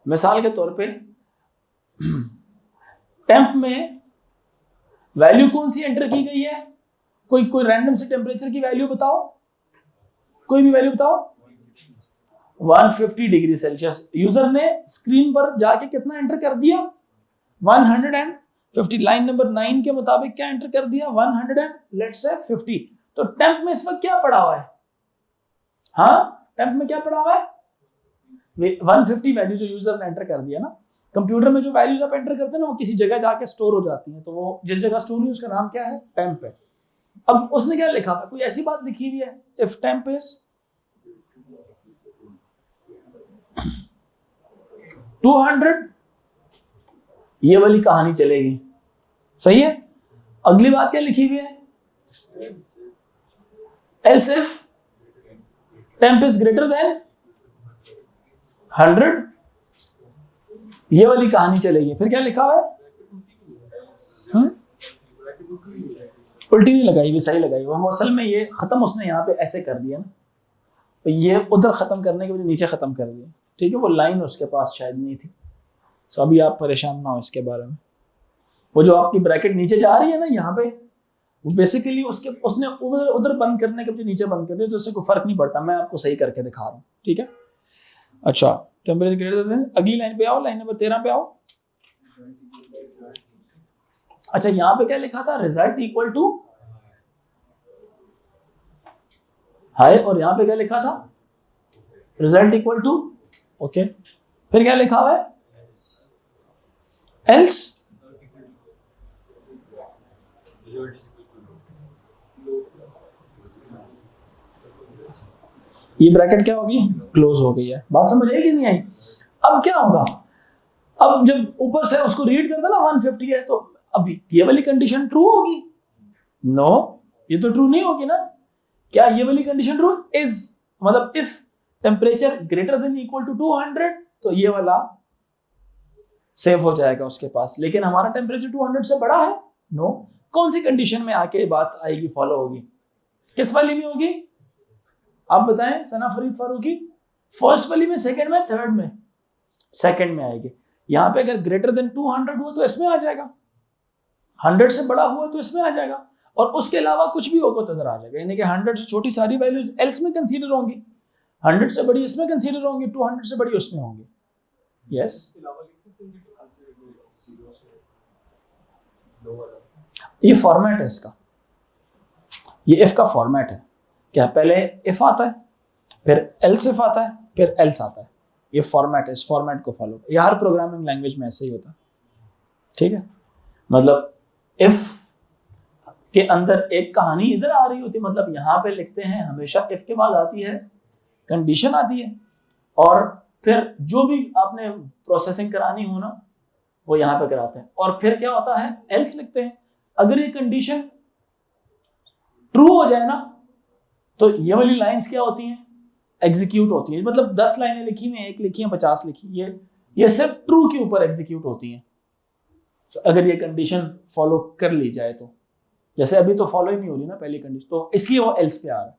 मिसाल के तौर पे टेम्प में वैल्यू कौन सी एंटर की गई है, कोई रैंडम से टेम्परेचर की वैल्यू बताओ, कोई भी वैल्यू बताओ, 150 डिग्री सेल्सियस। यूजर ने स्क्रीन पर जाके कितना एंटर कर दिया, 150। लाइन नंबर 9 के मुताबिक क्या एंटर कर दिया, 150। तो टेम्प में इस वक्त क्या पड़ा हुआ है, हाँ टेम्प में क्या पड़ा हुआ है, 150 वैल्यू जो यूजर ने एंटर कर दिया ना। कंप्यूटर में जो वैल्यूज आप एंटर करते हैं ना वो किसी जगह जाके स्टोर हो जाती हैं, तो वो जिस जगह स्टोर हुई उसका नाम क्या है, टेम्प है। अब उसने क्या लिखा है, कोई ऐसी बात लिखी हुई है, इफ टेम्प इज 200, ये वाली कहानी चलेगी, सही है। अगली बात क्या लिखी हुई है, else if temp is greater then 100, ये वाली कहानी चलेगी। फिर क्या लिखा हुआ है, उल्टी नहीं लगाई हुई, सही लगाई। वो असल में ये खत्म उसने यहाँ पे ऐसे कर दिया ना, तो ये उधर खत्म करने के बजाय नीचे खत्म कर दिया, ठीक है। वो लाइन उसके पास शायद नहीं थी, तो अभी आप परेशान ना हो इसके बारे में। वो जो आपकी ब्रैकेट नीचे जा रही है ना यहाँ पे, वो बेसिकली उसने उधर बंद करने के बजाय नीचे बंद कर दिया, तो उससे कोई फर्क नहीं पड़ता। मैं आपको सही करके दिखा रहा हूँ, ठीक है। अच्छा, टेम्परेचर ग्रेटर देन, अगली लाइन पे आओ, लाइन नंबर 13 पे आओ। अच्छा, यहाँ पे क्या लिखा था, रिजल्ट इक्वल टू हाई, और यहाँ पे क्या लिखा था, रिजल्ट इक्वल टू, ओके, फिर क्या लिखा हुआ है, एल्स, ये ब्रैकेट क्या होगी, क्लोज हो गई है। बात समझ आई कि नहीं आई? अब क्या होगा, अब जब ऊपर से उसको रीड करता ना 150 है, तो अब ये वाली कंडीशन ट्रू होगी? नो, ये तो ट्रू नहीं होगी ना। क्या ये वाली कंडीशन ट्रू इज, मतलब if temperature greater than equal to 200 तो ये वाला सेव हो जाएगा उसके पास, लेकिन हमारा टेम्परेचर 200 से बड़ा है, नो। कौन सी कंडीशन में आके बात आएगी, फॉलो होगी, किस वाली में होगी, आप बताएं सना फरीद फारूकी? फर्स्ट वाली में, सेकंड में, थर्ड में? सेकंड में आएगी। यहाँ पे अगर ग्रेटर देन 200 हुआ तो इसमें आ जाएगा, 100 से बड़ा हुआ तो इसमें आ जाएगा, और उसके अलावा कुछ भी होगा तो इधर आ जाएगा। यानी कि 100 से छोटी सारी वैल्यूज एल्स में कंसीडर होंगी, 100 से बड़ी इसमें कंसीडर होंगी, 200 से बड़ी उसमें होंगी। यस, ये फॉर्मेट है इसका, ये इफ का फॉर्मेट है। क्या पहले इफ आता है, फिर एल्स इफ आता है, फिर एल्स आता है, ये फॉर्मेट है। इस फॉर्मेट को फॉलो, ये हर प्रोग्रामिंग लैंग्वेज में ऐसे ही होता है, ठीक है। मतलब इफ के अंदर एक कहानी इधर आ रही होती है, मतलब यहाँ पे लिखते हैं हमेशा इफ के बाद आती है कंडीशन आती है, और फिर जो भी आपने प्रोसेसिंग करानी हो ना वो यहाँ पे कराते हैं, और फिर क्या होता है, एल्स लिखते हैं। अगर ये कंडीशन ट्रू हो जाए ना तो ये वाली लाइंस क्या होती हैं, एग्जीक्यूट होती है। मतलब 10 लाइनें लिखी हुई हैं, 1 लिखी है, 50 लिखी, ये सिर्फ ट्रू के ऊपर एग्जीक्यूट होती हैं। तो अगर ये कंडीशन फॉलो कर ली जाए तो, जैसे अभी तो फॉलो ही नहीं हो रही ना पहली कंडीशन, तो इसलिए वो एल्स पे आ रहा है।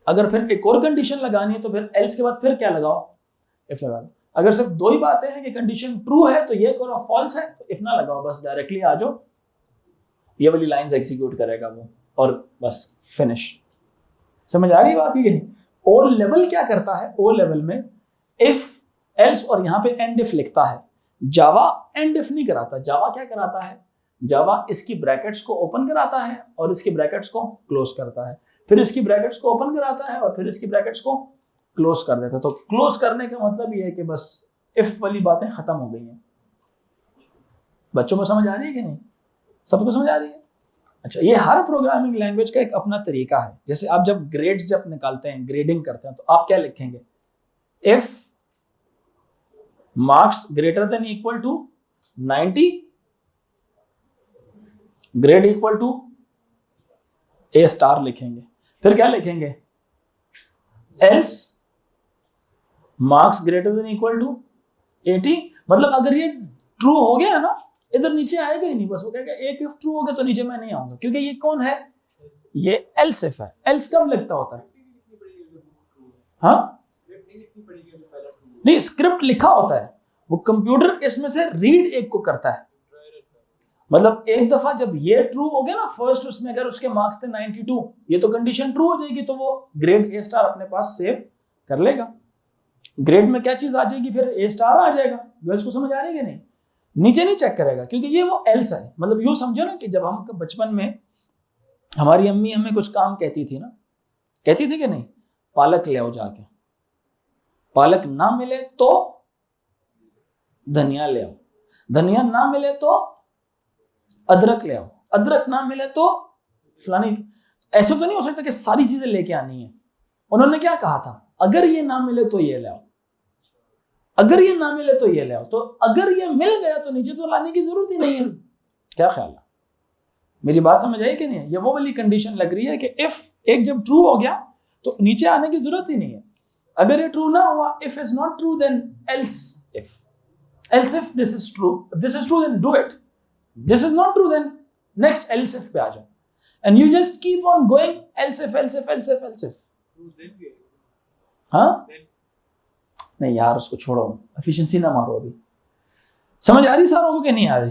अगर फिर एक और कंडीशन लगानी है तो फिर एल्स के बाद फिर क्या लगाओ, इफ लगा दो। अगर सिर्फ 2 ही बातें हैं कि कंडीशन ट्रू है तो ये करो, फॉल्स है तो इफ ना लगाओ, बस डायरेक्टली आ जाओ, ये वाली लाइंस एग्जीक्यूट करेगा वो, और बस फिनिश। समझ आ रही बात ये? ओ लेवल क्या करता है, ओ लेवल में इफ एल्स और यहाँ पे एंड इफ लिखता है। जावा एंड इफ नहीं कराता, जावा क्या कराता है, जावा इसकी ब्रैकेट्स को ओपन कराता है और इसकी ब्रैकेट्स को क्लोज करता है, फिर इसकी ब्रैकेट्स को ओपन कराता है और फिर इसकी ब्रैकेट्स को क्लोज कर देता है। तो क्लोज करने का मतलब ये है कि बस इफ वाली बातें खत्म हो गई हैं। बच्चों को समझ आ रही है कि नहीं? सबको समझ आ रही है? अच्छा, ये हर प्रोग्रामिंग लैंग्वेज का एक अपना तरीका है। जैसे आप जब ग्रेड्स जब निकालते हैं, ग्रेडिंग करते हैं, तो आप क्या लिखेंगे, if marks greater than equal to 90 grade equal to A star लिखेंगे। फिर क्या लिखेंगे, else marks greater than equal to 80। मतलब अगर ये ट्रू हो गया ना, इधर नीचे आएगा ही नहीं, बस वो कहेगा एक इफ ट्रू हो गया तो नीचे मैं नहीं आऊंगा, क्योंकि ये कौन है, ये एल्स इफ है। एल्स कब लिखता होता है, हाँ नहीं, स्क्रिप्ट लिखा होता है, वो कंप्यूटर इसमें से रीड एक को करता है। मतलब एक दफा जब ये ट्रू हो गया ना फर्स्ट, उसमें अगर उसके मार्क्स थे 92, ये तो कंडीशन ट्रू हो जाएगी, तो वो ग्रेड ए स्टार अपने पास सेव कर लेगा। ग्रेड में क्या चीज आ जाएगी, फिर ए स्टार आ जाएगा। गर्ल्स को समझ आ रही है कि नहीं? नीचे नहीं चेक करेगा, क्योंकि ये वो एल्स है। मतलब यूं समझो ना कि जब हम बचपन में हमारी अम्मी हमें कुछ काम कहती थी ना, कहती थी कि नहीं, पालक ले आओ जाके, पालक ना मिले तो धनिया ले आओ, धनिया ना मिले तो अदरक ले आओ, अदरक ना मिले तो फलानी। ऐसे तो नहीं हो सकता कि सारी चीजें लेके आनी है। उन्होंने क्या कहा था, अगर ये ना मिले तो ये ले आओ, अगर ये ना मिले तो ये ले आओ। तो अगर ये मिल गया तो नीचे तो लाने की जरूरत ही नहीं है। क्या ख्याल है, मेरी बात समझ आई कि नहीं? ये वो वाली कंडीशन लग रही है कि इफ एक जब ट्रू हो गया तो नीचे आने की जरूरत ही नहीं है। अगर ये ट्रू ना हुआ, if is not true then else if, else if this is true, if this is true then do it, this is not true then next else if पे आ जाओ, and you just keep on going, else if else if else if else if. हाँ नहीं यार, उसको छोड़ो, efficiency ना मारो। अभी समझ आ रही सारों को कि नहीं आ रही?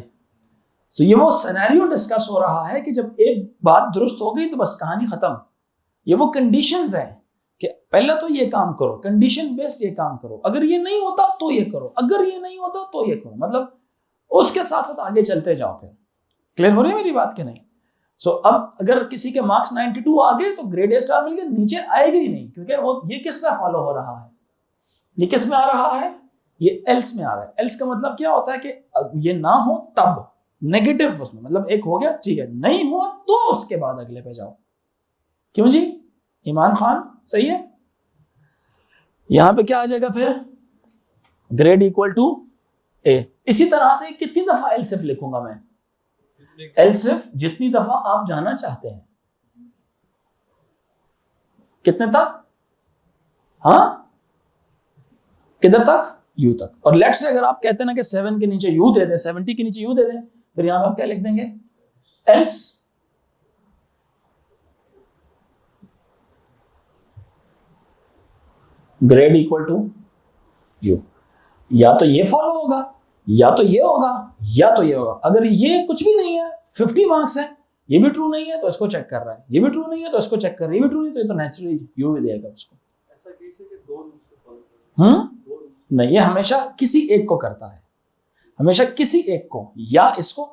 तो ये वो सिनेरियो डिस्कस हो रहा है कि जब एक बात दुरुस्त हो गई तो बस कहानी खत्म। ये वो कंडीशंस हैं कि पहले तो ये काम करो, कंडीशन बेस्ड ये काम करो, अगर ये नहीं होता तो ये करो, अगर ये नहीं होता तो ये करो। मतलब उसके साथ साथ आगे चलते जाओ। फिर क्लियर हो रही है मेरी बात कि नहीं? सो अब अगर किसी के मार्क्स 92 आ गए तो ग्रेड ए स्टार मिल गया, नीचे आएगा ही नहीं, क्योंकि वो ये किस में फॉलो हो रहा है, ये किस में आ रहा है, ये एल्स में आ रहा है। एल्स का मतलब क्या होता है कि ये ना हो तब, नेगेटिव उसमें, मतलब एक हो गया ठीक है, नहीं हो तो उसके बाद अगले पे जाओ। क्यों जी ईमान खान, सही है। यहां पे क्या आ जाएगा फिर, ग्रेड इक्वल टू ए। इसी तरह से कितनी दफा एलसिफ लिखूंगा मैं, एलसिफ जितनी दफा आप जाना चाहते हैं, कितने तक, हाँ किधर तक, यू तक। और लेट्स से अगर आप कहते हैं ना कि 7 के नीचे यू दे दें, 70 के नीचे यू दे दें, फिर यहां पे आप क्या लिख देंगे, else grade equal to U. या तो ये फॉलो होगा, या तो ये होगा, या तो ये होगा। अगर ये कुछ भी नहीं है, 50 मार्क्स है, ये भी ट्रू नहीं है तो इसको चेक कर रहा है, ये भी ट्रू नहीं है तो इसको चेक कर रहा है, ये भी ट्रू नहीं तो ये तो नेचुरली यू भी देगा उसको। ऐसा केस है कि दो रूल्स को फॉलो करना, नहीं, ये हमेशा किसी एक को करता है, हमेशा किसी एक को, या इसको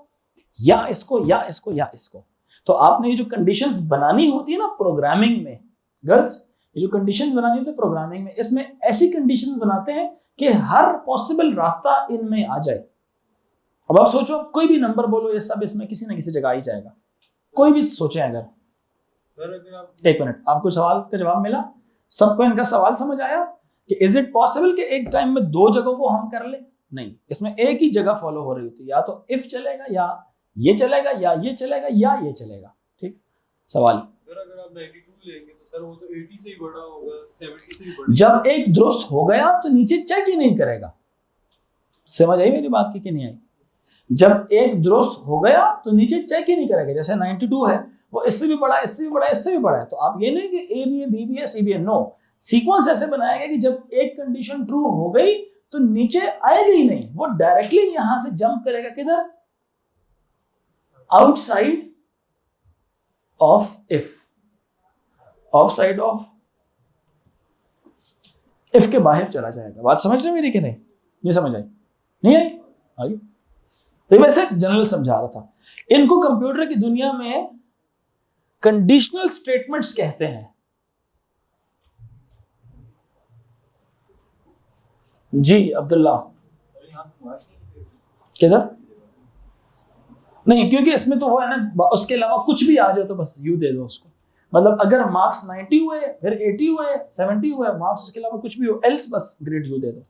या इसको या इसको या इसको। तो आपने ये जो कंडीशंस बनानी होती है ना प्रोग्रामिंग में, गर्ल्स ये जो कंडीशंस बनानी होती है प्रोग्रामिंग में, इसमें ऐसी कंडीशंस बनाते हैं कि हर पॉसिबल रास्ता इनमें आ जाए। अब आप सोचो, कोई भी नंबर बोलो, ये सब इसमें किसी ना किसी जगह आ ही जाएगा। कोई भी सोचे अगर, सर अगर आप एक मिनट, आपको सवाल का जवाब मिला, सबको इनका सवाल समझ आया कि इज इट पॉसिबल कि एक टाइम में दो जगहों को हम कर ले? नहीं, इसमें एक ही जगह फॉलो हो रही होती है, या तो इफ चलेगा, या ये चलेगा, या ये चलेगा, या ये चलेगा। ठीक सवाल। सर अगर आप 92 लेंगे तो सर वो तो 80 से ही बड़ा होगा, 70 से ही बड़ा। जब एक दुरुस्त हो गया तो नीचे चेक ही नहीं करेगा। समझ आई मेरी बात की कि नहीं आई? जब एक दुरुस्त हो गया तो नीचे चेक ही नहीं करेगा। जैसे 92 है, वो इससे भी बड़ा, इससे भी बड़ा, इससे भी बड़ा है, तो आप ये नहीं कि ए भी है, बी भी है, सी भी है। नो, सीक्वेंस ऐसे बनाया गया कि जब एक कंडीशन ट्रू हो गई तो नीचे आएगा ही नहीं, वो डायरेक्टली यहां से जंप करेगा किधर, outside of if, of side of if के बाहर चला जाएगा। बात समझ रहे मेरी कि नहीं? ये समझ आई? नहीं आई? आई? तो वैसे जनरल समझा रहा था। इनको कंप्यूटर की दुनिया में कंडीशनल स्टेटमेंट्स कहते हैं। जी अब्दुल्ला, किधर? नहीं, क्योंकि इसमें तो वो है ना, उसके अलावा कुछ भी आ जाए तो बस यू दे दो उसको। मतलब अगर मार्क्स 90 हुए, फिर 80 हुए, 70 हुए, मार्क्स उसके अलावा कुछ भी हो, एल्स बस ग्रेड यू दे दो।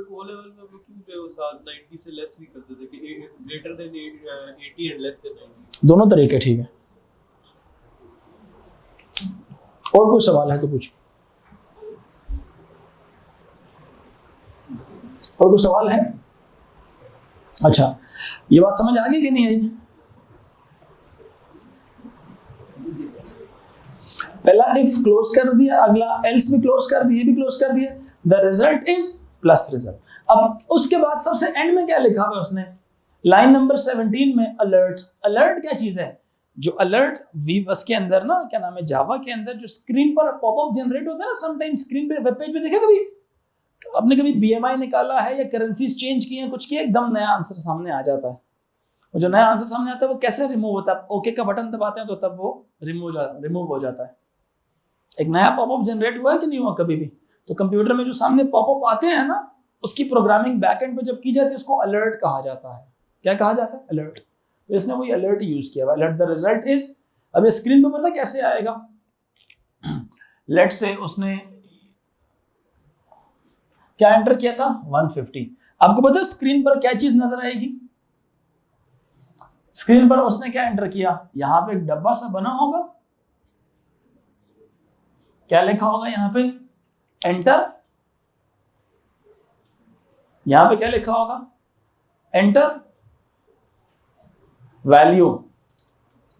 वो लेवल में हम लोग क्यों थे वो साथ 90 से लेस भी करते थे कि greater than 80 and less than 90। दोनों तरीके ठीक है। और कोई सवाल है तो पूछो। और कोई सवाल है? अच्छा, ये बात समझ आ गई कि नहीं आई? पहला इफ क्लोज कर दिया, अगला एल्स भी क्लोज कर दिया, ये भी क्लोज कर दिया, the result is plus result. अब उसके बाद सबसे एंड में क्या लिखा हुआ है उसने, लाइन नंबर 17 में अलर्ट। अलर्ट क्या चीज है? जो अलर्ट वीबस के अंदर ना, क्या नाम है, जावा के अंदर जो स्क्रीन पर पॉपअप जनरेट होता है ना, समटाइम स्क्रीन पे, वेब पेज पे देखा कभी आपने, कभी बीएमआई निकाला है या करेंसीज चेंज की हैं, कुछ किया, एकदम नया आंसर सामने आ जाता है। और जो नया आंसर सामने आता है वो कैसे रिमूव होता है? ओके का बटन दबाते हैं तो तब वो रिमूव हो जाता है। एक नया पॉपअप जनरेट हुआ है कि नहीं हुआ कभी भी? तो कंप्यूटर में जो सामने पॉपअप आते हैं ना, उसकी प्रोग्रामिंग बैकएंड पे जब की जाती है उसको अलर्ट कहा जाता है। क्या कहा जाता है? अलर्ट। तो इसने वही अलर्ट यूज किया हुआ, अलर्ट द रिजल्ट इज। अब ये स्क्रीन पे पता कैसे आएगा? लेट से उसने क्या एंटर किया था, 150। आपको पता है स्क्रीन पर क्या चीज नजर आएगी? स्क्रीन पर उसने क्या एंटर किया? यहां पे एक डब्बा सा बना होगा, क्या लिखा होगा यहां पे? एंटर। यहां पे क्या लिखा होगा? Enter value.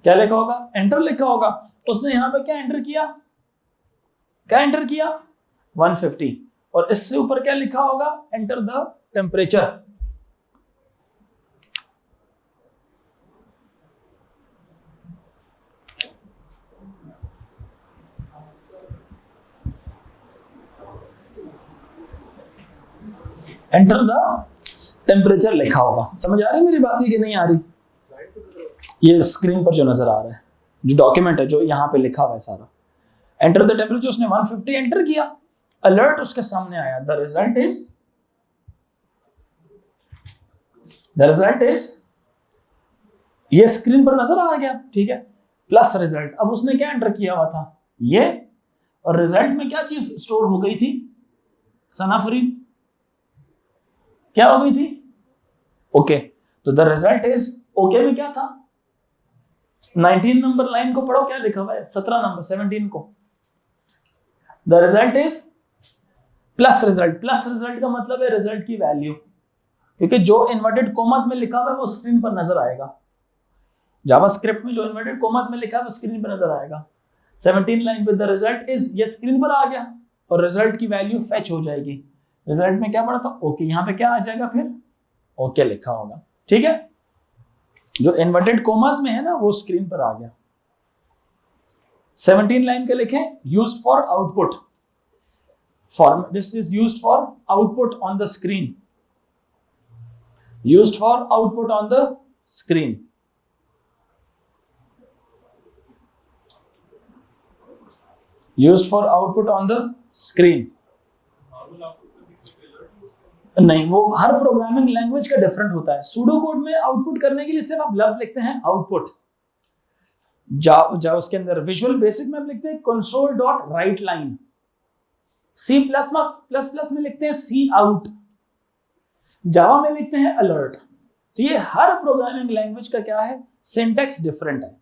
क्या लिखा होगा? एंटर लिखा होगा। उसने यहां पे क्या एंटर किया? क्या एंटर किया? 150। और इससे ऊपर क्या लिखा होगा? Enter the temperature. Enter the temperature लिखा होगा। समझ आ रही मेरी बात कि नहीं आ रही? ये स्क्रीन पर जो नजर आ रहा है, जो डॉक्यूमेंट है, जो यहाँ पे लिखा हुआ है सारा, एंटर द टेम्परेचर, उसने 150 एंटर किया, अलर्ट उसके सामने आया, द रिजल्ट इज ये स्क्रीन पर नजर आ गया, ठीक है, प्लस रिजल्ट। अब उसने क्या एंटर किया हुआ था, ये, और रिजल्ट में क्या चीज स्टोर हो गई थी सना फरीद, क्या हो गई थी, ओके। तो द रिजल्ट इज ओके में क्या था, 19 नंबर लाइन को पढ़ो, क्या लिखा हुआ है, 17 नंबर 17 को, the result is plus result. Plus result का मतलब है रिजल्ट की वैल्यू, क्योंकि जो इन्वर्टेड कोमास में लिखा हुआ है वो स्क्रीन पर नजर आएगा, जावास्क्रिप्ट में जो इन्वर्टेड कोमास में लिखा है वो स्क्रीन पर नजर आएगा। 17 लाइन पे द रिजल्ट इज, ये स्क्रीन पर आ गया और रिजल्ट की वैल्यू फेच हो जाएगी। रिजल्ट में क्या पड़ा था, ओके, यहाँ पे क्या आ जाएगा फिर, ओके लिखा होगा, ठीक है। जो इन्वर्टेड कोमास में है ना वो स्क्रीन पर आ गया। 17 लाइन के लिखें, used for output, form, this is used for output on the screen, used for output on the screen. Used for output on the screen. नहीं, वो हर प्रोग्रामिंग लैंग्वेज का डिफरेंट होता है। सूडो कोड में आउटपुट करने के लिए सिर्फ आप लफ्ज लिखते हैं आउटपुट, जाओ उसके अंदर विजुअल बेसिक में आप लिखते हैं console dot write line, C plus plus में लिखते हैं सी आउट, जावा में लिखते हैं अलर्ट। तो ये हर प्रोग्रामिंग लैंग्वेज का क्या है, सिंटैक्स डिफरेंट है,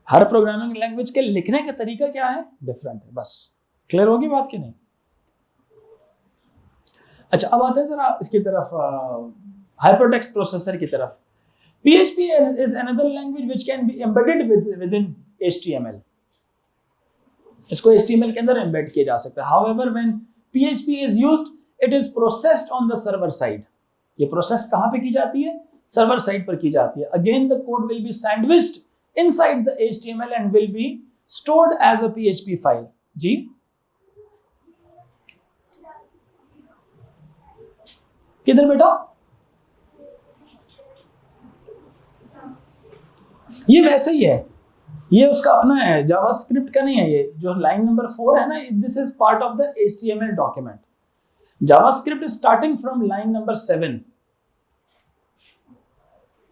हर प्रोग्रामिंग लैंग्वेज के लिखने का तरीका क्या है, डिफरेंट है। बस क्लियर होगी बात कि नहीं। अच्छा, अब आते हैं जरा इसकी तरफ, हाइपरटेक्स्ट प्रोसेसर की तरफ। PHP is another language which can be embedded within HTML. इसको HTML के अंदर एम्बेड किया जा सकता है। However, when PHP is used, it is processed on the server side. ये प्रोसेस कहाँ पे की जाती है, सर्वर साइड पर की जाती है। Again, the code will be sandwiched inside the HTML and will be stored as a PHP file. जी, किधर बेटा, ये वैसे ही है, ये उसका अपना है, जावास्क्रिप्ट का नहीं है। ये जो लाइन नंबर 4 है ना, this is part of the HTML document. JavaScript is starting from line number 7।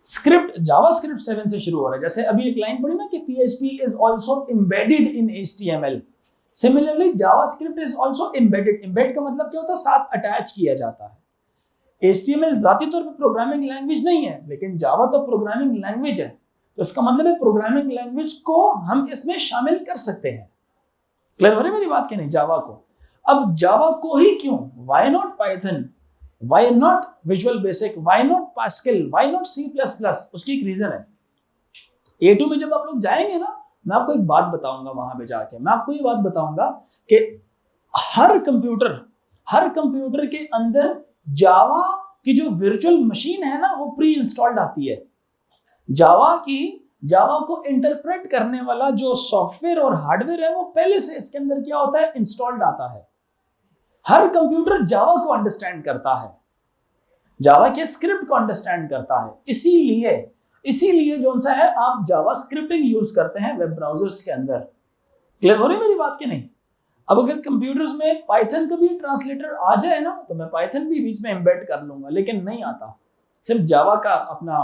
Script JavaScript 7 से शुरू हो रहा है। जैसे अभी एक लाइन पढ़ी ना कि PHP is also embedded in HTML. Similarly, JavaScript is also embedded. Embed का मतलब क्या होता है, साथ अटैच किया जाता है। HTML जाती तौर पे प्रोग्रामिंग लैंग्वेज नहीं है, लेकिन जावा तो प्रोग्रामिंग लैंग्वेज है, तो इसका मतलब है प्रोग्रामिंग लैंग्वेज को हम इसमें शामिल कर सकते हैं। क्लियर हो रही है मेरी बात कि नहीं, जावा को। अब जावा को ही क्यों, why not Python, why not Visual Basic, why not Pascal, why not C++? उसकी एक रीजन है। A2 में जब आप लोग जाएंगे ना, मैं आपको एक बात बताऊंगा, वहां पे जाके मैं आपको ये बात बताऊंगा कि हर कंप्यूटर के अंदर जावा की जो वर्चुअल मशीन है ना, वो प्री इंस्टॉल्ड आती है। जावा को इंटरप्रेट करने वाला जो सॉफ्टवेयर और हार्डवेयर है, वो पहले से इसके अंदर क्या होता है, इंस्टॉल्ड आता है। हर कंप्यूटर जावा को अंडरस्टैंड करता है, जावा के स्क्रिप्ट को अंडरस्टैंड करता है। इसीलिए जो सा है, आप जावा स्क्रिप्टिंग यूज करते हैं वेब ब्राउजर्स के अंदर। क्लियर हो रही है मेरी बात कि नहीं। अब अगर कंप्यूटर्स में पाइथन का भी ट्रांसलेटर आ जाए ना, तो मैं पाइथन भी बीच में एम्बेड कर लूंगा, लेकिन नहीं आता, सिर्फ जावा का अपना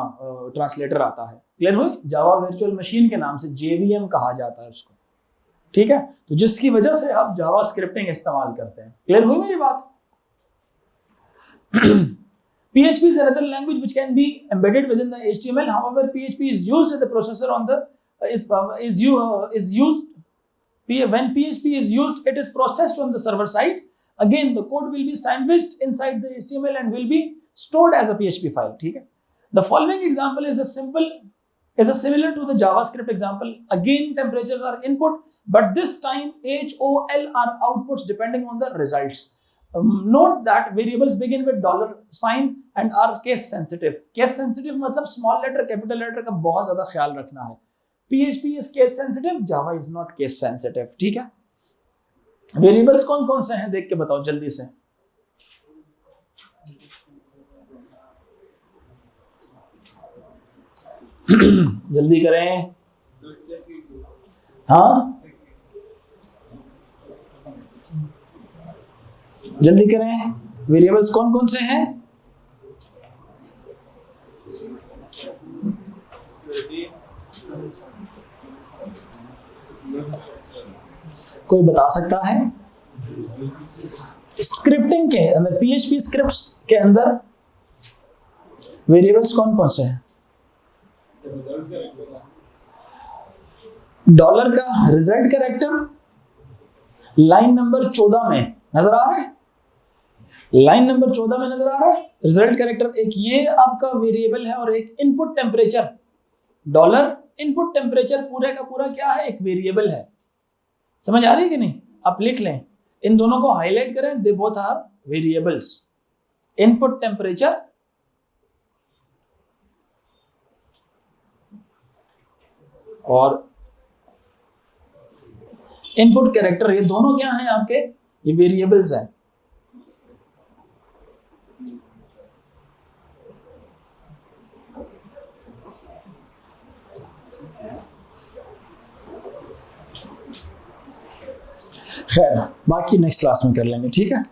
ट्रांसलेटर आता है। क्लियर हुई, जावा वर्चुअल मशीन के नाम से JVM कहा जाता है उसको, ठीक है। तो जिसकी वजह से आप जावा स्क्रिप्टिंग इस्तेमाल करते हैं। क्लियर हुई मेरी बात। PHP is another language which can be embedded within the HTML. However, PHP is used as the processor on the when PHP is used, it is processed on the server side. Again, the code will be sandwiched inside the HTML and will be stored as a PHP file. ठीक है. The following example is similar to the JavaScript example. Again, temperatures are input, but this time HOL are outputs depending on the results. Note that variables begin with $sign and are case sensitive. Case sensitive मतलब small letter, capital letter का बहुत ज्यादा ख्याल रखना है। PHP is case sensitive, Java is not case sensitive. ठीक है। Variables कौन कौन से हैं देख के बताओ जल्दी से। जल्दी करें। हाँ जल्दी करें। वेरिएबल्स कौन कौन से हैं? कोई बता सकता है? स्क्रिप्टिंग के अंदर, पीएचपी स्क्रिप्ट्स के अंदर वेरिएबल्स कौन कौन से हैं? डॉलर का रिजल्ट कैरेक्टर लाइन नंबर 14 में नजर आ रहा है। लाइन नंबर 14 में नजर आ रहा है रिजल्ट कैरेक्टर। एक ये आपका वेरिएबल है और एक input temperature. Dollar input temperature पूरे का पूरा क्या है? एक वेरिएबल है। समझ आ रही है कि नहीं? आप लिख लें, इन दोनों को हाईलाइट करें। They both are variables. Input temperature और इनपुट कैरेक्टर, ये दोनों क्या हैं आपके? ये वेरिएबल्स हैं। खैर बाकी नेक्स्ट क्लास में कर लेंगे, ठीक है।